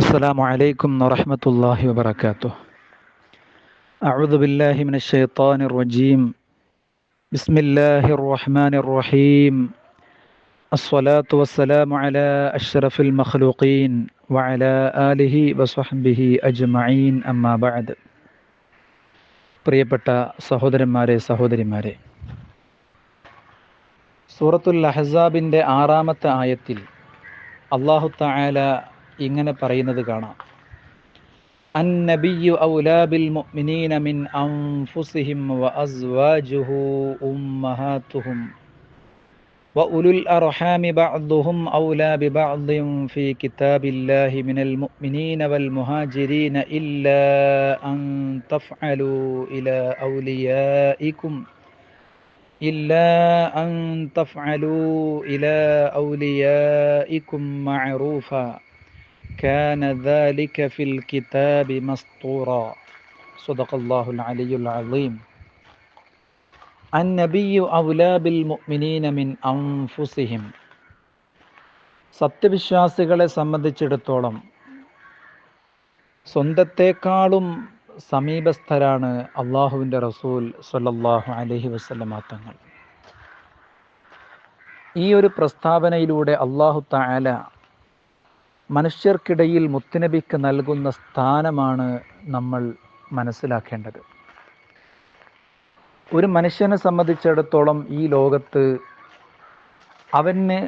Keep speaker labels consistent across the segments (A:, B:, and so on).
A: السلام عليكم ورحمة الله وبركاته. أعوذ بالله من الشيطان الرجيم. بسم الله الرحمن الرحيم. الصلاة والسلام على أشرف المخلوقين وعلى آله وصحبه أجمعين أما بعد. പ്രിയപ്പെട്ട സഹോദരന്മാരെ സഹോദരിമാരെ, സൂറത്തുൽ അഹ്സാബിൻ്റെ 6-ാമത്തെ ആയത്തിൽ അല്ലാഹു തആല ഇങ്ങനെ പറയുന്നത് കാണാം: النبي أولى بالمؤمنين من أنفسهم وأزواجه أمهاتهم وأولو الأرحام بعضهم أولى ببعض في كتاب الله من المؤمنين والمهاجرين إلا أن تفعلوا إلى أوليائكم معروفا كان ذلك في الكتاب مسطورا. صدق الله العلي العظيم. النبي أولى بالمؤمنين من أنفسهم. സത്യവിശ്വാസികളെ സംബന്ധിച്ചിടത്തോളം സ്വന്തത്തെക്കാളും സമീപസ്ഥരാണ് അള്ളാഹുവിൻ്റെ റസൂൽ സ്വല്ലല്ലാഹു അലൈഹി വസല്ലമ തങ്ങൾ. ഈ ഒരു പ്രസ്താവനയിലൂടെ അല്ലാഹു തആല മനുഷ്യർക്കിടയിൽ മുത്തുനബിക്ക് നൽകുന്ന സ്ഥാനമാണ് നമ്മൾ മനസ്സിലാക്കേണ്ടത്. ഒരു മനുഷ്യനെ സംബന്ധിച്ചിടത്തോളം ഈ ലോകത്ത് അവന്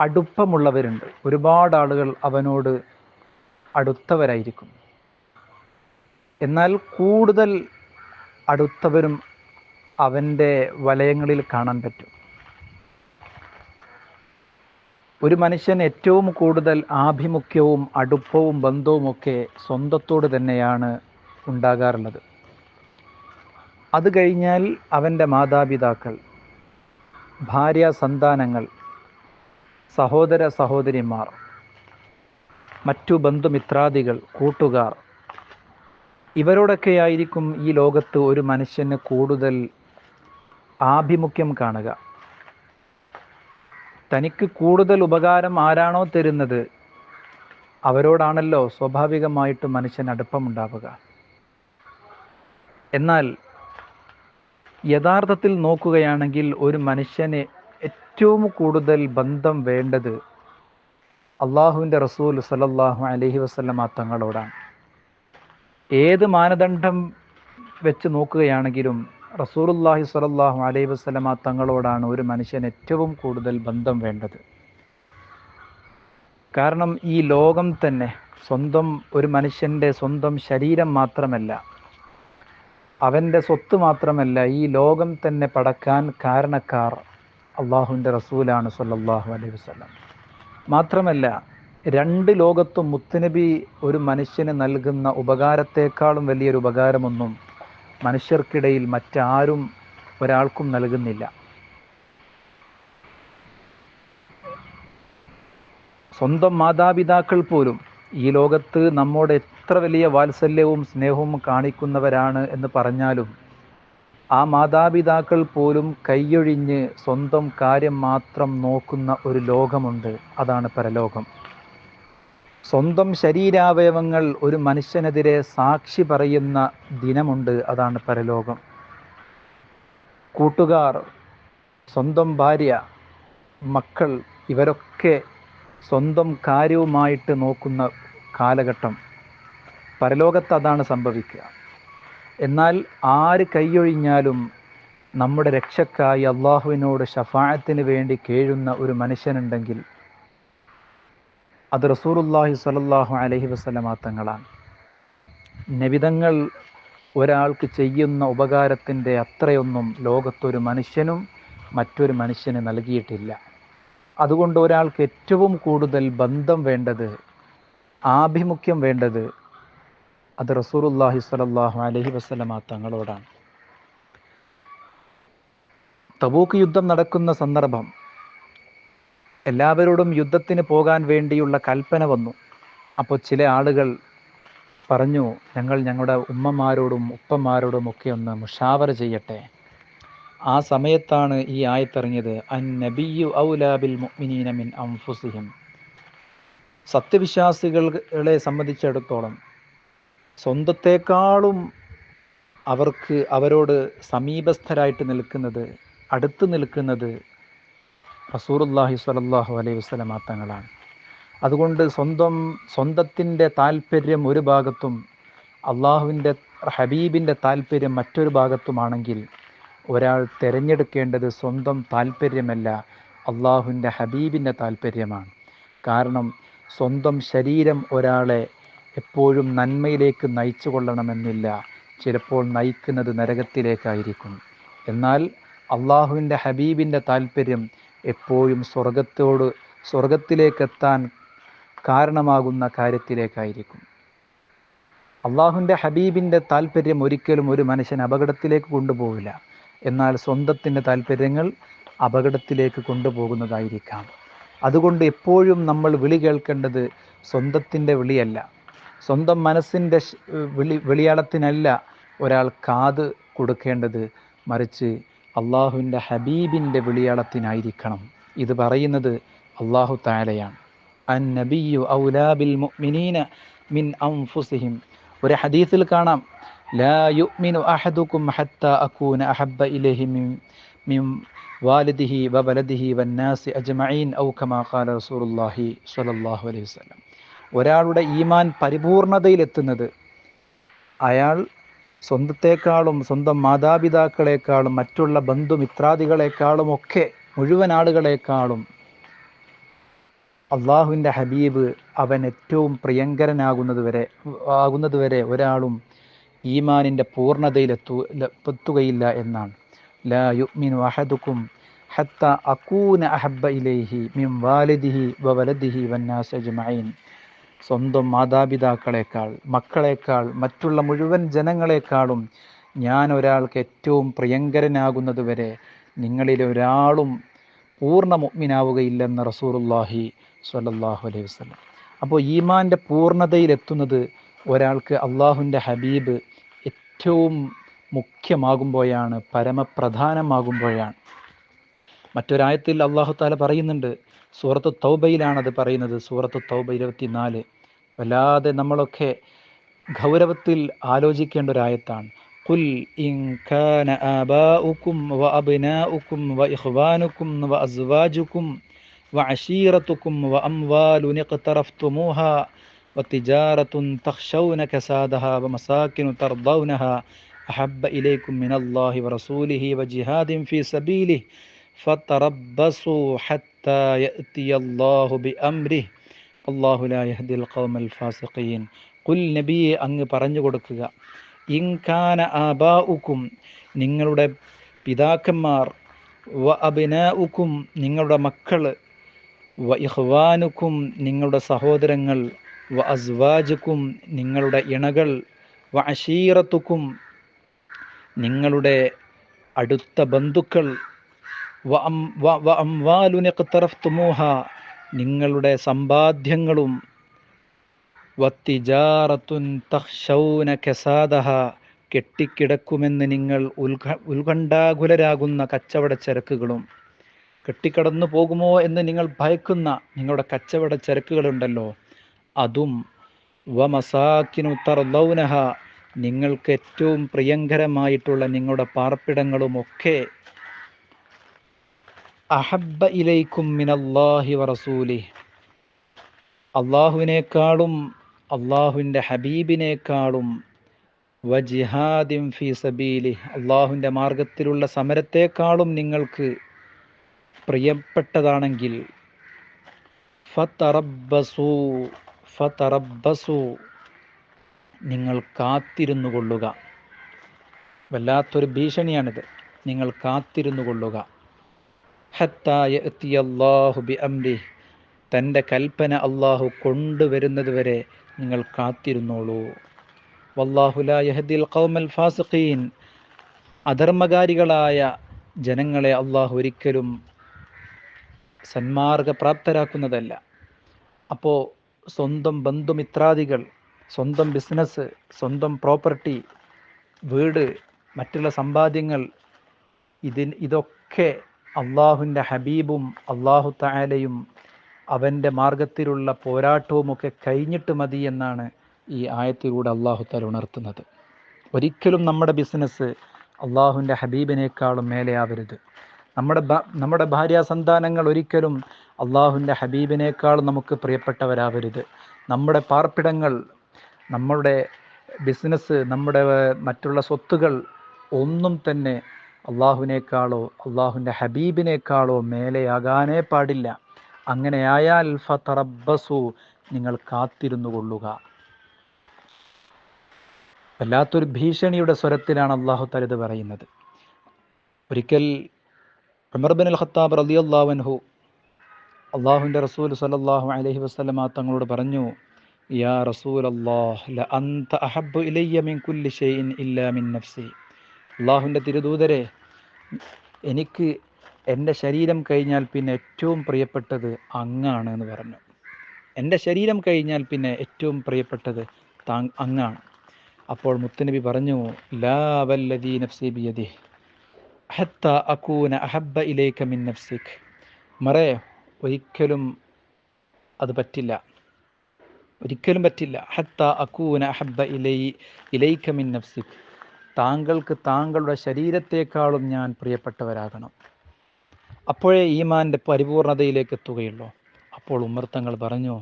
A: അടുപ്പമുള്ളവരുണ്ട്. ഒരുപാട് ആളുകൾ അവനോട് അടുത്തവരായിരിക്കും. എന്നാൽ കൂടുതൽ അടുത്തവരും അവൻ്റെ വലയങ്ങളിൽ കാണാൻ പറ്റും. ഒരു മനുഷ്യൻ ഏറ്റവും കൂടുതൽ ആഭിമുഖ്യവും അടുപ്പവും ബന്ധവുമൊക്കെ സ്വന്തത്തോട് തന്നെയാണ് ഉണ്ടാകാറുള്ളത്. അത് കഴിഞ്ഞാൽ അവൻ്റെ മാതാപിതാക്കൾ, ഭാര്യ, സന്താനങ്ങൾ, സഹോദര സഹോദരിമാർ, മറ്റു ബന്ധുമിത്രാദികൾ, കൂട്ടുകാർ, ഇവരോടൊക്കെയായിരിക്കും ഈ ലോകത്ത് ഒരു മനുഷ്യന് കൂടുതൽ ആഭിമുഖ്യം കാണുക. തനിക്ക് കൂടുതൽ ഉപകാരം ആരാണോ തരുന്നത് അവരോടാണല്ലോ സ്വാഭാവികമായിട്ട് മനുഷ്യൻ അടുപ്പമുണ്ടാവുക. എന്നാൽ യഥാർത്ഥത്തിൽ നോക്കുകയാണെങ്കിൽ ഒരു മനുഷ്യന് ഏറ്റവും കൂടുതൽ ബന്ധം വേണ്ടത് അള്ളാഹുവിൻ്റെ റസൂൽ സ്വല്ലല്ലാഹു അലൈഹി വസല്ലമ തങ്ങളോടാണ്. ഏത് മാനദണ്ഡം വെച്ച് നോക്കുകയാണെങ്കിലും റസൂലുള്ളാഹി സ്വല്ലല്ലാഹു അലൈഹി വസല്ലമ തങ്ങളോടാണ് ഒരു മനുഷ്യൻ ഏറ്റവും കൂടുതൽ ബന്ധം വേണ്ടത്. കാരണം ഈ ലോകം തന്നെ ഒരു മനുഷ്യൻ്റെ സ്വന്തം ശരീരം മാത്രമല്ല, അവൻ്റെ സ്വത്ത് മാത്രമല്ല, ഈ ലോകം തന്നെ പടക്കാൻ കാരണക്കാർ അള്ളാഹുവിൻ്റെ റസൂലാണ് സ്വല്ലല്ലാഹു അലൈഹി വസല്ലം. മാത്രമല്ല, രണ്ട് ലോകത്തും മുത്തുനബി ഒരു മനുഷ്യന് നൽകുന്ന ഉപകാരത്തെക്കാളും വലിയൊരു ഉപകാരമൊന്നും മനുഷ്യർക്കിടയിൽ മറ്റാരും ഒരാൾക്കും നൽകുന്നില്ല. സ്വന്തം മാതാപിതാക്കൾ പോലും ഈ ലോകത്ത് നമ്മോട് എത്ര വലിയ വാത്സല്യവും സ്നേഹവും കാണിക്കുന്നവരാണ് എന്ന് പറഞ്ഞാലും ആ മാതാപിതാക്കൾ പോലും കൈയൊഴിഞ്ഞ് സ്വന്തം കാര്യം മാത്രം നോക്കുന്ന ഒരു ലോകമുണ്ട്. അതാണ് പരലോകം. സ്വന്തം ശരീരാവയവങ്ങൾ ഒരു മനുഷ്യനെതിരെ സാക്ഷി പറയുന്ന ദിനമുണ്ട്. അതാണ് പരലോകം. കൂട്ടുകാർ, സ്വന്തം ഭാര്യ, മക്കൾ, ഇവരൊക്കെ സ്വന്തം കാര്യവുമായിട്ട് നോക്കുന്ന കാലഘട്ടം പരലോകത്ത് അതാണ് സംഭവിക്കുക. എന്നാൽ ആര് കൈയൊഴിഞ്ഞാലും നമ്മുടെ രക്ഷക്കായി അള്ളാഹുവിനോട് ശഫാഅത്തിന് വേണ്ടി കേഴുന്ന ഒരു മനുഷ്യനുണ്ടെങ്കിൽ അത് റസൂലുള്ളാഹി സ്വല്ലല്ലാഹു അലൈഹി വസല്ലമ തങ്ങളാണ്. നബിതങ്ങൾ ഒരാൾക്ക് ചെയ്യുന്ന ഉപകാരത്തിൻ്റെ അത്രയൊന്നും ലോകത്തൊരു മനുഷ്യനും മറ്റൊരു മനുഷ്യന് നൽകിയിട്ടില്ല. അതുകൊണ്ട് ഒരാൾക്ക് ഏറ്റവും കൂടുതൽ ബന്ധം വേണ്ടത്, ആഭിമുഖ്യം വേണ്ടത് അത് റസൂലുള്ളാഹി സ്വല്ലല്ലാഹു അലൈഹി വസല്ലമ തങ്ങളോടാണ്. തബൂക്ക് യുദ്ധം നടക്കുന്ന സന്ദർഭം, എല്ലാവരോടും യുദ്ധത്തിന് പോകാൻ വേണ്ടിയുള്ള കൽപ്പന വന്നു. അപ്പോൾ ചില ആളുകൾ പറഞ്ഞു, ഞങ്ങളുടെ ഉമ്മമാരോടും ഉപ്പമാരോടും ഒക്കെ ഒന്ന് മുഷാവറ ചെയ്യട്ടെ. ആ സമയത്താണ് ഈ ആയത്തിറങ്ങിയത്, അൻ നബിയ്യു ഔലാ ബിൽ മുഅ്മിനീന മിൻ അൻഫുസിഹിം. സത്യവിശ്വാസികളെ സംബന്ധിച്ചിടത്തോളം സ്വന്തത്തെക്കാളും അവരോട് സമീപസ്ഥരായിട്ട് നിൽക്കുന്നത്, അടുത്ത് നിൽക്കുന്നത് റസൂലുള്ളാഹി സ്വല്ലല്ലാഹു അലൈഹി വസല്ലമ തങ്ങളാണ്. അതുകൊണ്ട് സ്വന്തത്തിൻ്റെ താല്പര്യം ഒരു ഭാഗത്തും അള്ളാഹുവിൻ്റെ ഹബീബിൻ്റെ താല്പര്യം മറ്റൊരു ഭാഗത്തുമാണെങ്കിൽ ഒരാൾ തിരഞ്ഞെടുക്കേണ്ടത് സ്വന്തം താല്പര്യമല്ല, അള്ളാഹുവിൻ്റെ ഹബീബിൻ്റെ താല്പര്യമാണ്. കാരണം സ്വന്തം ശരീരം ഒരാളെ എപ്പോഴും നന്മയിലേക്ക് നയിച്ചു കൊള്ളണമെന്നില്ല, ചിലപ്പോൾ നയിക്കുന്നത് നരകത്തിലേക്കായിരിക്കും. എന്നാൽ അള്ളാഹുവിൻ്റെ ഹബീബിൻ്റെ താല്പര്യം എപ്പോഴും സ്വർഗത്തിലേക്കെത്താൻ കാരണമാകുന്ന കാര്യത്തിലേക്കായിരിക്കും. അള്ളാഹുവിൻ്റെ ഹബീബിൻ്റെ താല്പര്യം ഒരിക്കലും ഒരു മനുഷ്യൻ അപകടത്തിലേക്ക് കൊണ്ടുപോകില്ല. എന്നാൽ സ്വന്തത്തിൻ്റെ താല്പര്യങ്ങൾ അപകടത്തിലേക്ക് കൊണ്ടുപോകുന്നതായിരിക്കാം. അതുകൊണ്ട് എപ്പോഴും നമ്മൾ വിളി കേൾക്കേണ്ടത് സ്വന്തത്തിൻ്റെ വിളിയല്ല, സ്വന്തം മനസ്സിൻ്റെ വിളിയാളത്തിനല്ല ഒരാൾ കാത് കൊടുക്കേണ്ടത്, മറിച്ച് അള്ളാഹുവിൻ്റെ ഹബീബിൻ്റെ വിളിയാളത്തിനായിരിക്കണം. ഇത് പറയുന്നത് അള്ളാഹു തആലയാണ്. അന്നബിയ്യു ഔലാ ബിൽ മുഅ്മിനീന മിൻ അൻഫുസിഹിം. ഒരു ഹദീസിൽ കാണാം, ലാ യുഅ്മിനു അഹദുക്കും ഹത്താ അകൂന അഹബ്ബ ഇലൈഹി മിൻ വാലിദിഹി വവലദിഹി വന്നാസി അജ്മഈൻ ഔ കമാ ഖാല റസൂലുള്ളാഹി സ്വല്ലല്ലാഹു അലൈഹി വസല്ലം. ഒരാളുടെ ഈമാൻ പരിപൂർണതയിലെത്തുന്നത് അയാൾ സ്വന്തത്തെക്കാളും സ്വന്തം മാതാപിതാക്കളെക്കാളും മറ്റുള്ള ബന്ധുമിത്രാദികളെക്കാളും ഒക്കെ മുഴുവൻ ആളുകളെക്കാളും അള്ളാഹുവിൻ്റെ ഹബീബ് അവൻ ഏറ്റവും പ്രിയങ്കരനാകുന്നതുവരെ ഒരാളും ഈമാനിൻ്റെ പൂർണ്ണതയിലെത്തുകയില്ല എന്നാണ്. ലാ യുഅ്മിനു അഹദുക്കും ഹത്താ അകൂന അഹബ്ബ ഇലൈഹി മിൻ വാലിദിഹി വവലദിഹി വന്നാസി അജ്മഈൻ. സ്വന്തം മാതാപിതാക്കളെക്കാൾ, മക്കളെക്കാൾ, മറ്റുള്ള മുഴുവൻ ജനങ്ങളെക്കാളും ഞാൻ ഒരാൾക്ക് ഏറ്റവും പ്രിയങ്കരനാകുന്നതുവരെ നിങ്ങളിൽ ഒരാളും പൂർണ്ണ മുഅ്മിനാവുകയില്ലെന്ന് റസൂലുള്ളാഹി സ്വല്ലല്ലാഹു അലൈഹി വസല്ലം. അപ്പോൾ ഈമാൻ്റെ പൂർണ്ണതയിലെത്തുന്നത് ഒരാൾക്ക് അള്ളാഹുവിൻ്റെ ഹബീബ് ഏറ്റവും മുഖ്യമാകുമ്പോഴാണ്, പരമപ്രധാനമാകുമ്പോഴാണ്. മറ്റൊരായത്തിൽ അള്ളാഹു തആല പറയുന്നുണ്ട്, സൂറത്ത് തൗബയിലാണത് പറയുന്നത്, സൂറത്ത് തൗബ 24. വല്ലാതെ നമ്മളൊക്കെ ഗൗരവത്തിൽ ആലോചിക്കേണ്ട ഒരായത്താണ്. ഖുൽ ഇൻ കാന ആബാഉക്കും വഅബ്നാഉക്കും വഇഖ്വാനുക്കും വഅസ്വാജുക്കും വഅശീറതുക്കും വഅംവാലുൻ ഇഖ്തറഫ്തുമൂഹാ വതിജാറത്തുൻ തഖ്ശൗന കസാദഹാ വമസാകിനു തർദൗനഹാ അഹബ്ബ ഇലൈക്കും മിനല്ലാഹി വറസൂലിഹി വജിഹാദിൻ ഫീ സബീലിഹി ഫതറബ്ബസൂ ഹത്താ യഅതിയല്ലാഹു ബിഅംരിഹി അല്ലാഹു ലാ യഹ്ദിൽ ഖൗമൽ ഫാസിഖീൻ. ഖുൽ നബിയെ അങ്ങ് പറഞ്ഞു കൊടുക്കുക, ഇൻ കാന ആബാഉക്കും നിങ്ങളുടെ പിതാക്കന്മാർ, വ അബ്നാഉക്കും നിങ്ങളുടെ മക്കൾ, വ ഇഖ്വാനുക്കും നിങ്ങളുടെ സഹോദരങ്ങൾ, വ അസ്വാജുക്കും നിങ്ങളുടെ ഇണകൾ, വ അശീറത്തുക്കും നിങ്ങളുടെ അടുത്ത ബന്ധുക്കൾ, വ അംവാലുൻ ഇഖ്തറഫ്തുമൂഹാ നിങ്ങളുടെ സമ്പാദ്യങ്ങളും, വത്തിജാറത്തുൻ തഖ്ശൗന കസാദഹ കെട്ടിക്കിടക്കുമെന്ന് നിങ്ങൾ ഉത്കണ്ഠാകുലരാകുന്ന കച്ചവട ചരക്കുകളും, കെട്ടിക്കടന്നു പോകുമോ എന്ന് നിങ്ങൾ ഭയക്കുന്ന നിങ്ങളുടെ കച്ചവട ചരക്കുകളുണ്ടല്ലോ അതും, വമസാകിനു തർദൗനഹ നിങ്ങൾക്ക് ഏറ്റവും പ്രിയങ്കരമായിട്ടുള്ള നിങ്ങളുടെ പാർപ്പിടങ്ങളും ഒക്കെ, അഹബ്ബ ഇലൈക്കും മിനല്ലാഹി വറസൂലിഹി അള്ളാഹുവിനേക്കാളും അള്ളാഹുവിൻ്റെ ഹബീബിനേക്കാളും, വജിഹാദിൻ ഫീ സബീലിഹി അള്ളാഹുവിൻ്റെ മാർഗത്തിലുള്ള സമരത്തെക്കാളും നിങ്ങൾക്ക് പ്രിയപ്പെട്ടതാണെങ്കിൽ, ഫതറബ്ബസു നിങ്ങൾ കാത്തിരുന്നു കൊള്ളുക. വല്ലാത്തൊരു ഭീഷണിയാണിത്. നിങ്ങൾ കാത്തിരുന്നു കൊള്ളുക. ഹത്താ യഅതിയല്ലാഹു ബിഅംരിഹി തൻ്റെ കൽപ്പന അള്ളാഹു കൊണ്ടുവരുന്നത് വരെ നിങ്ങൾ കാത്തിരുന്നോളൂ. വല്ലാഹു ലാ യഹ്ദിൽ ഖൗമൽ ഫാസിഖീൻ അധർമ്മകാരികളായ ജനങ്ങളെ അള്ളാഹു ഒരിക്കലും സന്മാർഗപ്രാപ്തരാക്കുന്നതല്ല. അപ്പോൾ സ്വന്തം ബന്ധുമിത്രാദികൾ, സ്വന്തം ബിസിനസ്, സ്വന്തം പ്രോപ്പർട്ടി, വീട്, മറ്റുള്ള സമ്പാദ്യങ്ങൾ, ഇതൊക്കെ അള്ളാഹുവിൻ്റെ ഹബീബും അള്ളാഹു തആലയും അവൻ്റെ മാർഗത്തിലുള്ള പോരാട്ടവുമൊക്കെ കഴിഞ്ഞിട്ട് മതി എന്നാണ് ഈ ആയത്തിലൂടെ അള്ളാഹു തആല ഉണർത്തുന്നത്. ഒരിക്കലും നമ്മുടെ ബിസിനസ് അള്ളാഹുവിൻ്റെ ഹബീബിനേക്കാളും മേലെയാവരുത്. നമ്മുടെ ഭാര്യ സന്താനങ്ങൾ ഒരിക്കലും അള്ളാഹുവിൻ്റെ ഹബീബിനേക്കാളും നമുക്ക് പ്രിയപ്പെട്ടവരാവരുത്. നമ്മുടെ പാർപ്പിടങ്ങൾ, നമ്മുടെ ബിസിനസ്, നമ്മുടെ മറ്റുള്ള സ്വത്തുകൾ ഒന്നും തന്നെ അള്ളാഹുവിനേക്കാളോ അള്ളാഹുവിൻ്റെ ഹബീബിനേക്കാളോ മേലെയാകാനേ പാടില്ല. അങ്ങനെയായാൽ ഫതറബ്ബസു, നിങ്ങൾ കാത്തിരുന്നു കൊള്ളുക. വല്ലാത്തൊരു ഭീഷണിയുടെ സ്വരത്തിലാണ് അള്ളാഹു തആല ഇത് പറയുന്നത്. ഒരിക്കൽ ഉമർ ബിൻ അൽ ഖത്താബ് റളിയല്ലാഹു അൻഹു അള്ളാഹുവിൻ്റെ റസൂൽ സല്ലല്ലാഹു അലൈഹി വസല്ലമ തങ്ങളോട് പറഞ്ഞു, യാ റസൂലല്ലാഹ് ല അൻത അഹബ്ബു ഇലയ്യ മിൻ കുല്ലി ഷൈഇൻ ഇല്ലാ മിൻ നഫ്സി. അള്ളാഹുവിൻ്റെ തിരുദൂതരെ, എനിക്ക് എൻ്റെ ശരീരം കഴിഞ്ഞാൽ പിന്നെ ഏറ്റവും പ്രിയപ്പെട്ടത് അങ്ങാണ് എന്ന് പറഞ്ഞു. എൻ്റെ ശരീരം കഴിഞ്ഞാൽ പിന്നെ ഏറ്റവും പ്രിയപ്പെട്ടത് അങ്ങാണ്. അപ്പോൾ മുത്തുനബി പറഞ്ഞു, ലാ വല്ലദീ നഫ്സി ബിയദിഹി ഹത്താ അകൂന അഹബ്ബ ഇലൈക മിൻ നഫ്സിക്. മറേ, ഒരിക്കലും അത് പറ്റില്ല, ഒരിക്കലും പറ്റില്ല. ഹത്താ അകൂന അഹബ്ബ ഇലൈക മിൻ നഫ്സിക്, താങ്കൾക്ക് താങ്കളുടെ ശരീരത്തെക്കാളും ഞാൻ പ്രിയപ്പെട്ടവരാകണം. അപ്പോഴേ ഈമാൻ്റെ പരിപൂർണതയിലേക്ക് എത്തുകയുള്ളൂ. അപ്പോൾ ഉമർ തങ്ങൾ പറഞ്ഞു,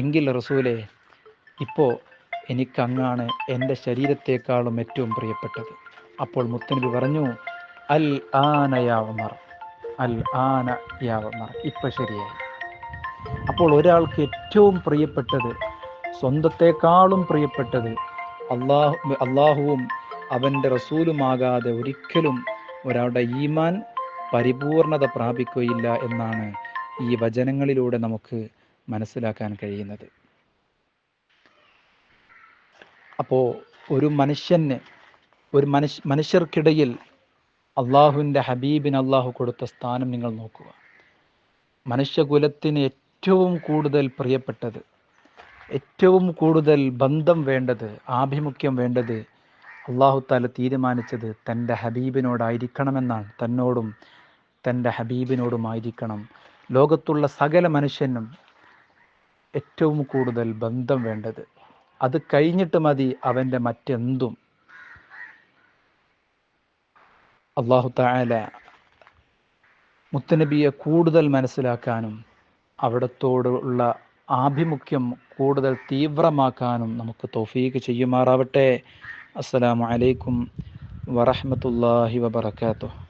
A: എങ്കിൽ റസൂലേ, ഇപ്പോൾ എനിക്കങ്ങാണ് എൻ്റെ ശരീരത്തെക്കാളും ഏറ്റവും പ്രിയപ്പെട്ടത്. അപ്പോൾ മുത്തുനബി പറഞ്ഞു, അൽ ആന യാ ഉമർ, അൽ ആന യാ ഉമർ, ഇപ്പം ശരിയായി. അപ്പോൾ ഒരാൾക്ക് ഏറ്റവും പ്രിയപ്പെട്ടത്, സ്വന്തത്തെക്കാളും പ്രിയപ്പെട്ടത് അള്ളാഹുവും അവൻ്റെ റസൂലുമാകാതെ ഒരിക്കലും ഒരാളുടെ ഈമാൻ പരിപൂർണത പ്രാപിക്കുകയില്ല എന്നാണ് ഈ വചനങ്ങളിലൂടെ നമുക്ക് മനസ്സിലാക്കാൻ കഴിയുന്നത്. അപ്പോൾ ഒരു മനുഷ്യർക്കിടയിൽ അള്ളാഹുവിൻ്റെ ഹബീബിന് അള്ളാഹു കൊടുത്ത സ്ഥാനം നിങ്ങൾ നോക്കുക. മനുഷ്യകുലത്തിന് ഏറ്റവും കൂടുതൽ പ്രിയപ്പെട്ടത്, ഏറ്റവും കൂടുതൽ ബന്ധം വേണ്ടത്, ആഭിമുഖ്യം വേണ്ടത് അള്ളാഹു തആല തീരുമാനിച്ചത് തൻ്റെ ഹബീബിനോടായിരിക്കണമെന്നാണ്. തന്നോടും തൻ്റെ ഹബീബിനോടുമായിരിക്കണം ലോകത്തുള്ള സകല മനുഷ്യനും ഏറ്റവും കൂടുതൽ ബന്ധം വേണ്ടത്. അത് കഴിഞ്ഞിട്ട് മതി അവൻ്റെ മറ്റെന്തും. അള്ളാഹു തആല മുത്തുനബിയെ കൂടുതൽ മനസ്സിലാക്കാനും അവിടത്തോടുള്ള ആഭിമുഖ്യം കൂടുതൽ തീവ്രമാക്കാനും നമുക്ക് തൗഫീഖ് ചെയ്യുമാറാവട്ടെ. അസ്സലാമു അലൈക്കും വറഹ്മത്തുള്ളാഹി വബറകാതുഹു.